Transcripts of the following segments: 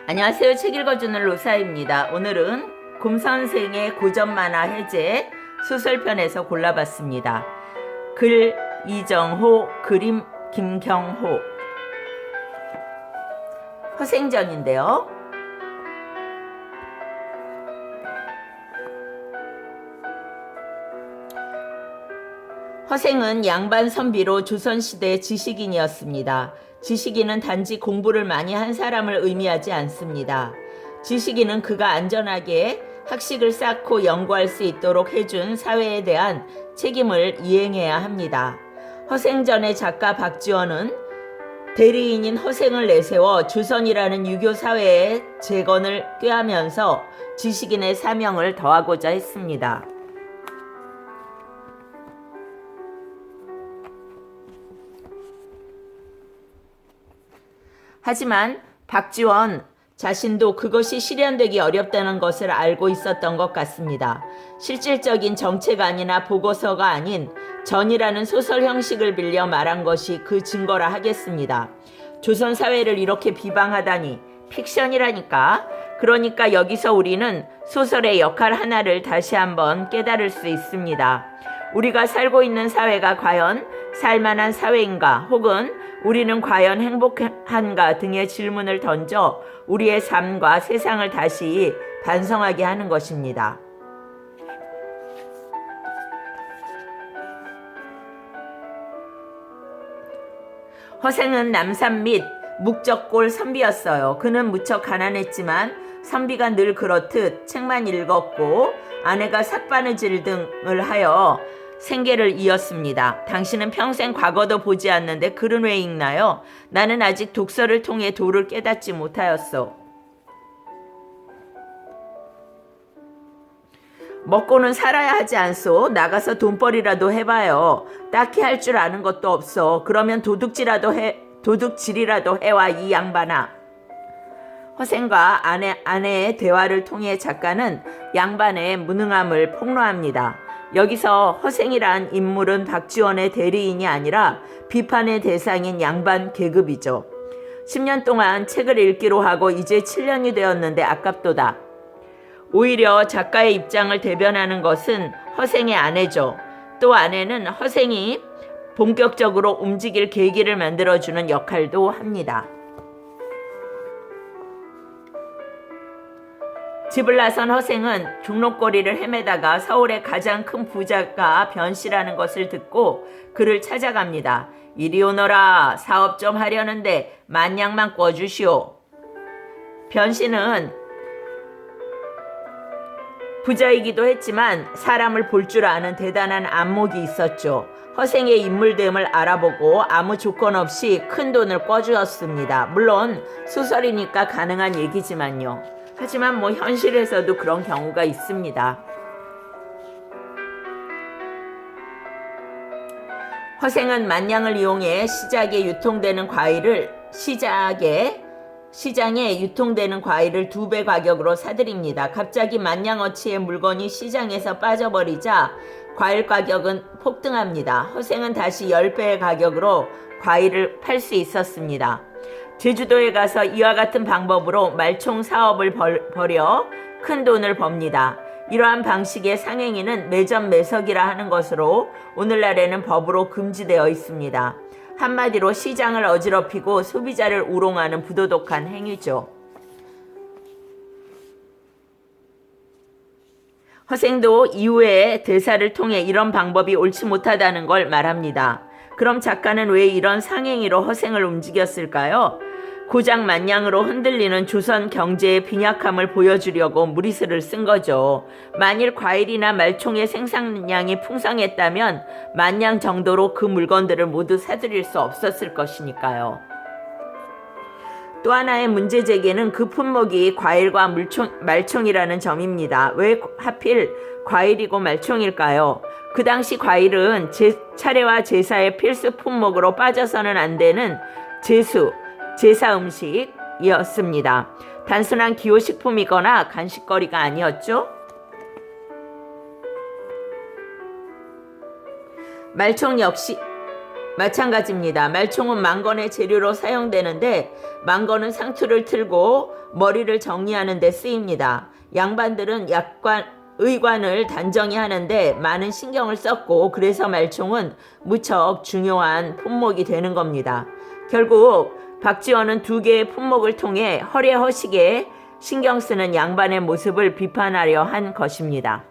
안녕하세요. 책 읽어주는 로사입니다. 오늘은 곰선생의 고전만화 해제 소설편에서 골라봤습니다. 글 이정호, 그림 김경호. 허생전인데요. 허생은 양반 선비로 조선시대 지식인이었습니다. 지식인은 단지 공부를 많이 한 사람을 의미하지 않습니다. 지식인은 그가 안전하게 학식을 쌓고 연구할 수 있도록 해준 사회에 대한 책임을 이행해야 합니다. 허생전의 작가 박지원은 대리인인 허생을 내세워 조선이라는 유교 사회의 재건을 꾀하면서 지식인의 사명을 더하고자 했습니다. 하지만 박지원 자신도 그것이 실현되기 어렵다는 것을 알고 있었던 것 같습니다. 실질적인 정책안이나 보고서가 아닌 전이라는 소설 형식을 빌려 말한 것이 그 증거라 하겠습니다. 조선 사회를 이렇게 비방하다니 픽션이라니까. 그러니까 여기서 우리는 소설의 역할 하나를 다시 한번 깨달을 수 있습니다. 우리가 살고 있는 사회가 과연 살만한 사회인가, 혹은 우리는 과연 행복한가 등의 질문을 던져 우리의 삶과 세상을 다시 반성하게 하는 것입니다. 허생은 남산 및 묵적골 선비였어요. 그는 무척 가난했지만 선비가 늘 그렇듯 책만 읽었고 아내가 삭바느질 등을 하여 생계를 이었습니다. 당신은 평생 과거도 보지 않는데 글은 왜 읽나요? 나는 아직 독서를 통해 도를 깨닫지 못하였소. 먹고는 살아야 하지 않소? 나가서 돈벌이라도 해봐요. 딱히 할 줄 아는 것도 없어. 그러면 도둑질이라도 해와 이 양반아. 허생과 아내의 대화를 통해 작가는 양반의 무능함을 폭로합니다. 여기서 허생이란 인물은 박지원의 대리인이 아니라 비판의 대상인 양반 계급이죠. 10년 동안 책을 읽기로 하고 이제 7년이 되었는데 아깝도다. 오히려 작가의 입장을 대변하는 것은 허생의 아내죠. 또 아내는 허생이 본격적으로 움직일 계기를 만들어주는 역할도 합니다. 집을 나선 허생은 종로거리를 헤매다가 서울의 가장 큰 부자가 변씨라는 것을 듣고 그를 찾아갑니다. 이리 오너라. 사업 좀 하려는데 만냥만 꿔주시오. 변씨는 부자이기도 했지만 사람을 볼 줄 아는 대단한 안목이 있었죠. 허생의 인물됨을 알아보고 아무 조건 없이 큰 돈을 꿔주었습니다. 물론 소설이니까 가능한 얘기지만요. 하지만 현실에서도 그런 경우가 있습니다. 허생은 만냥을 이용해 시장에 유통되는 과일을 2배 가격으로 사들입니다. 갑자기 만냥어치의 물건이 시장에서 빠져버리자 과일 가격은 폭등합니다. 허생은 다시 10배의 가격으로 과일을 팔 수 있었습니다. 제주도에 가서 이와 같은 방법으로 말총 사업을 벌여 큰 돈을 법니다. 이러한 방식의 상행위는 매점 매석이라 하는 것으로 오늘날에는 법으로 금지되어 있습니다. 한마디로 시장을 어지럽히고 소비자를 우롱하는 부도덕한 행위죠. 허생도 이후의 대사를 통해 이런 방법이 옳지 못하다는 걸 말합니다. 그럼 작가는 왜 이런 상행위로 허생을 움직였을까요? 고작 만냥으로 흔들리는 조선 경제의 빈약함을 보여주려고 무리수를 쓴 거죠. 만일 과일이나 말총의 생산량이 풍성했다면 만냥 정도로 그 물건들을 모두 사들일 수 없었을 것이니까요. 또 하나의 문제 제기는 그 품목이 과일과 말총이라는 점입니다. 왜 하필 과일이고 말총일까요? 그 당시 과일은 차례와 제사의 필수 품목으로 빠져서는 안 되는 제사 음식이었습니다. 단순한 기호식품이거나 간식거리가 아니었죠. 말총 역시 마찬가지입니다. 말총은 망건의 재료로 사용되는데 망건은 상투를 틀고 머리를 정리하는 데 쓰입니다. 양반들은 의관을 단정히 하는데 많은 신경을 썼고 그래서 말총은 무척 중요한 품목이 되는 겁니다. 결국 박지원은 두 개의 품목을 통해 허례허식에 신경 쓰는 양반의 모습을 비판하려 한 것입니다.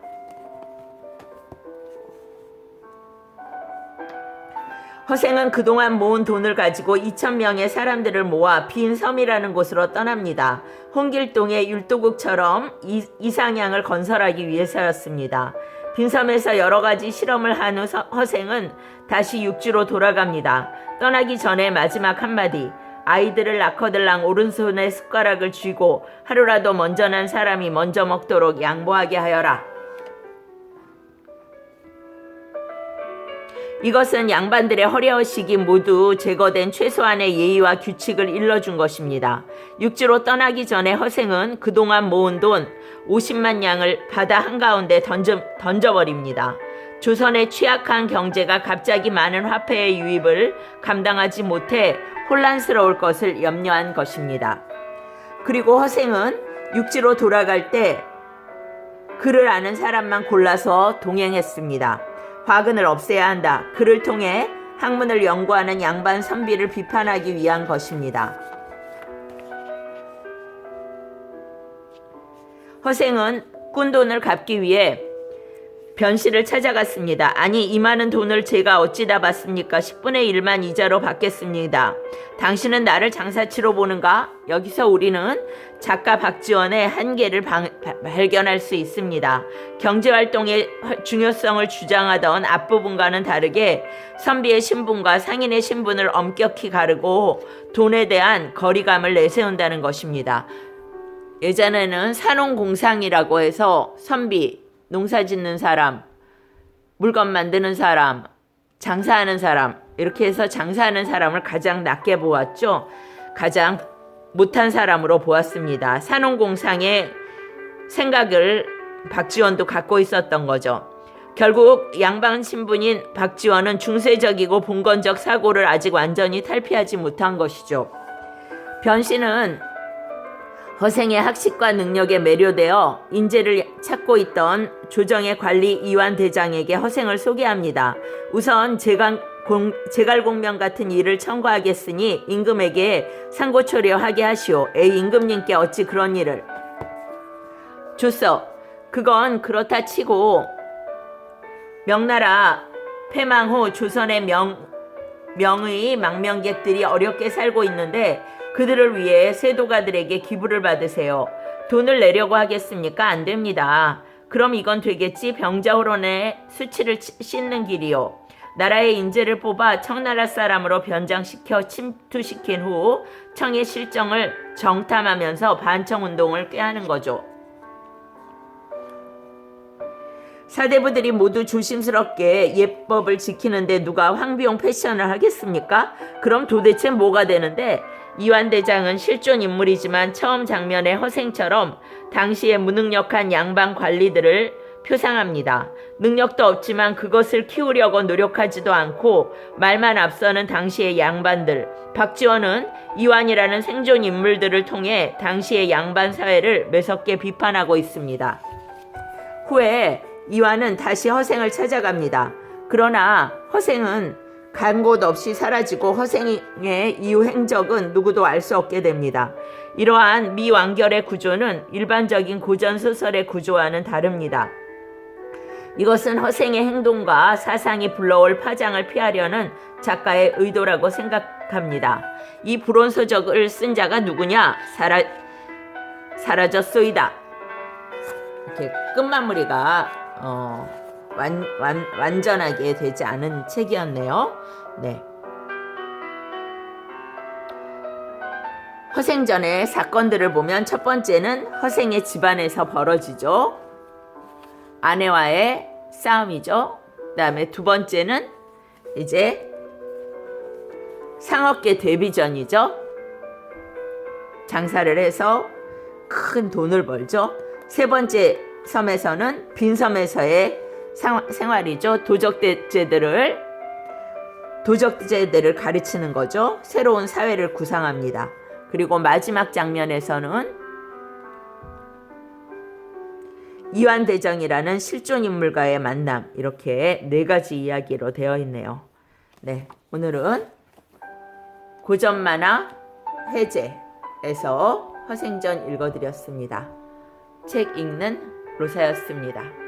허생은 그동안 모은 돈을 가지고 2,000명의 사람들을 모아 빈 섬이라는 곳으로 떠납니다. 홍길동의 율도국처럼 이상향을 건설하기 위해서였습니다. 빈 섬에서 여러 가지 실험을 한 후 허생은 다시 육지로 돌아갑니다. 떠나기 전에 마지막 한마디, 아이들을 낳거들랑 오른손에 숟가락을 쥐고 하루라도 먼저 난 사람이 먼저 먹도록 양보하게 하여라. 이것은 양반들의 허례허식이 모두 제거된 최소한의 예의와 규칙을 일러준 것입니다. 육지로 떠나기 전에 허생은 그동안 모은 돈 50만 양을 바다 한가운데 던져버립니다. 조선의 취약한 경제가 갑자기 많은 화폐의 유입을 감당하지 못해 혼란스러울 것을 염려한 것입니다. 그리고 허생은 육지로 돌아갈 때 그를 아는 사람만 골라서 동행했습니다. 화근을 없애야 한다. 그를 통해 학문을 연구하는 양반 선비를 비판하기 위한 것입니다. 허생은 꾼돈을 갚기 위해 변씨를 찾아갔습니다. 아니, 이 많은 돈을 제가 어찌다 받습니까? 10분의 1만 이자로 받겠습니다. 당신은 나를 장사치로 보는가? 여기서 우리는 작가 박지원의 한계를 발견할 수 있습니다. 경제활동의 중요성을 주장하던 앞부분과는 다르게 선비의 신분과 상인의 신분을 엄격히 가르고 돈에 대한 거리감을 내세운다는 것입니다. 예전에는 산농공상이라고 해서 선비, 농사 짓는 사람, 물건 만드는 사람, 장사하는 사람, 이렇게 해서 장사하는 사람을 가장 낮게 보았죠. 가장 못한 사람으로 보았습니다. 산농공상의 생각을 박지원도 갖고 있었던 거죠. 결국 양반 신분인 박지원은 중세적이고 봉건적 사고를 아직 완전히 탈피하지 못한 것이죠. 변씨는 허생의 학식과 능력에 매료되어 인재를 찾고 있던 조정의 관리 이완 대장에게 허생을 소개합니다. 우선 제갈공명 같은 일을 청구하겠으니 임금에게 상고 처리하게 하시오. 에이, 임금님께 어찌 그런 일을. 좋소. 그건 그렇다 치고 명나라 패망 후 조선의 명의 망명객들이 어렵게 살고 있는데 그들을 위해 세도가들에게 기부를 받으세요. 돈을 내려고 하겠습니까? 안 됩니다. 그럼 이건 되겠지. 병자호론의 수치를 씻는 길이요. 나라의 인재를 뽑아 청나라 사람으로 변장시켜 침투시킨 후 청의 실정을 정탐하면서 반청운동을 꾀하는 거죠. 사대부들이 모두 조심스럽게 예법을 지키는데 누가 황비용 패션을 하겠습니까? 그럼 도대체 뭐가 되는데? 이완대장은 실존 인물이지만 처음 장면의 허생처럼 당시의 무능력한 양반 관리들을 표상합니다. 능력도 없지만 그것을 키우려고 노력하지도 않고 말만 앞서는 당시의 양반들. 박지원은 이완이라는 생존 인물들을 통해 당시의 양반 사회를 매섭게 비판하고 있습니다. 후에 이완은 다시 허생을 찾아갑니다. 그러나 허생은 간 곳 없이 사라지고 허생의 이후 행적은 누구도 알 수 없게 됩니다. 이러한 미완결의 구조는 일반적인 고전소설의 구조와는 다릅니다. 이것은 허생의 행동과 사상이 불러올 파장을 피하려는 작가의 의도라고 생각합니다. 이 불온서적을 쓴 자가 누구냐? 사라졌소이다. 이렇게 끝마무리가 완전하게 되지 않은 책이었네요. 네. 허생전의 사건들을 보면 첫 번째는 허생의 집안에서 벌어지죠. 아내와의 싸움이죠. 그 다음에 두 번째는 이제 상업계 데뷔전이죠. 장사를 해서 큰 돈을 벌죠. 세 번째 섬에서는 빈섬에서의 생활이죠. 도적대제들을 도적제들을 가르치는 거죠. 새로운 사회를 구상합니다. 그리고 마지막 장면에서는 이완대정이라는 실존 인물과의 만남, 이렇게 4가지 이야기로 되어 있네요. 네, 오늘은 고전 만화 해제에서 허생전 읽어드렸습니다. 책 읽는 로사였습니다.